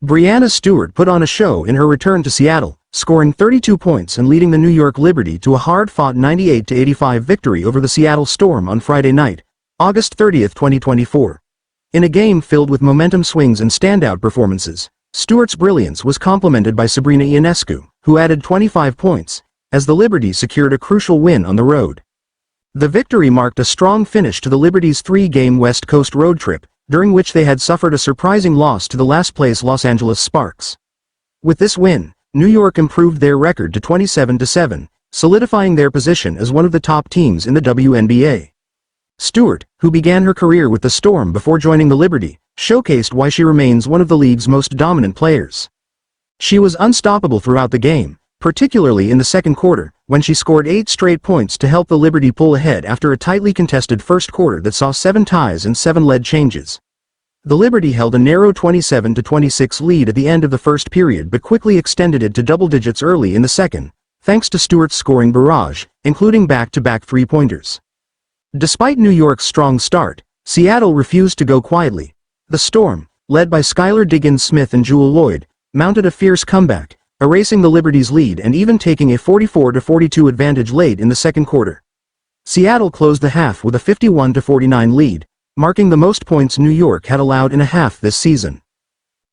Breanna Stewart put on a show in her return to Seattle, scoring 32 points and leading the New York Liberty to a hard-fought 98-85 victory over the Seattle Storm on Friday night, August 30, 2024. In a game filled with momentum swings and standout performances, Stewart's brilliance was complemented by Sabrina Ionescu, who added 25 points, as the Liberty secured a crucial win on the road. The victory marked a strong finish to the Liberty's three-game West Coast road trip, during which they had suffered a surprising loss to the last-place Los Angeles Sparks. With this win, New York improved their record to 27-7, solidifying their position as one of the top teams in the WNBA. Stewart, who began her career with the Storm before joining the Liberty, showcased why she remains one of the league's most dominant players. She was unstoppable throughout the game, particularly in the second quarter, when she scored 8 straight points to help the Liberty pull ahead after a tightly contested first quarter that saw 7 ties and 7 lead changes. The Liberty held a narrow 27-26 lead at the end of the first period but quickly extended it to double digits early in the second, thanks to Stewart's scoring barrage, including back-to-back three-pointers. Despite New York's strong start, Seattle refused to go quietly. The Storm, led by Skylar Diggins-Smith and Jewell Loyd, mounted a fierce comeback, erasing the Liberty's lead and even taking a 44-42 advantage late in the second quarter. Seattle closed the half with a 51-49 lead, marking the most points New York had allowed in a half this season.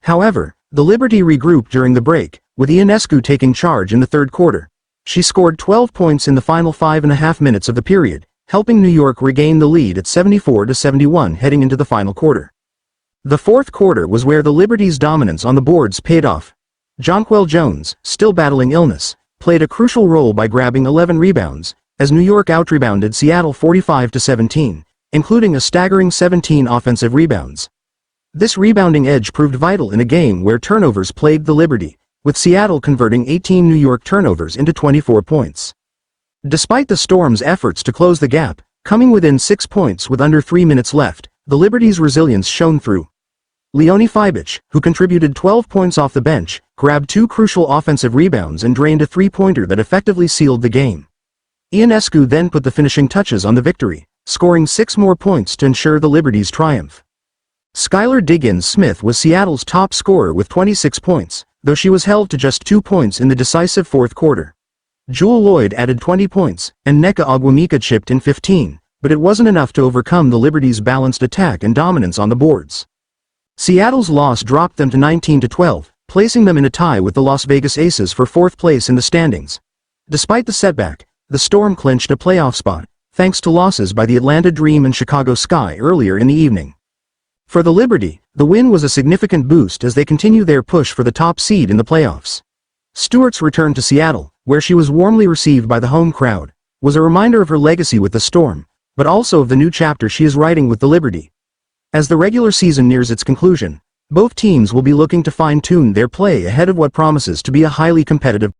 However, the Liberty regrouped during the break, with Ionescu taking charge in the third quarter. She scored 12 points in the final 5.5 minutes of the period, helping New York regain the lead at 74-71 heading into the final quarter. The fourth quarter was where the Liberty's dominance on the boards paid off. Jonquel Jones, still battling illness, played a crucial role by grabbing 11 rebounds, as New York outrebounded Seattle 45-17, including a staggering 17 offensive rebounds. This rebounding edge proved vital in a game where turnovers plagued the Liberty, with Seattle converting 18 New York turnovers into 24 points. Despite the Storm's efforts to close the gap, coming within 6 points with under 3 minutes left, the Liberty's resilience shone through. Leonie Fibich, who contributed 12 points off the bench, grabbed 2 crucial offensive rebounds and drained a three-pointer that effectively sealed the game. Ionescu then put the finishing touches on the victory, scoring 6 more points to ensure the Liberty's triumph. Skylar Diggins-Smith was Seattle's top scorer with 26 points, though she was held to just 2 points in the decisive fourth quarter. Jewell Loyd added 20 points, and Nneka Ogwumika chipped in 15, but it wasn't enough to overcome the Liberty's balanced attack and dominance on the boards. Seattle's loss dropped them to 19-12, placing them in a tie with the Las Vegas Aces for 4th place in the standings. Despite the setback, the Storm clinched a playoff spot, thanks to losses by the Atlanta Dream and Chicago Sky earlier in the evening. For the Liberty, the win was a significant boost as they continue their push for the top seed in the playoffs. Stewart's return to Seattle, where she was warmly received by the home crowd, was a reminder of her legacy with the Storm, but also of the new chapter she is writing with the Liberty. As the regular season nears its conclusion, both teams will be looking to fine-tune their play ahead of what promises to be a highly competitive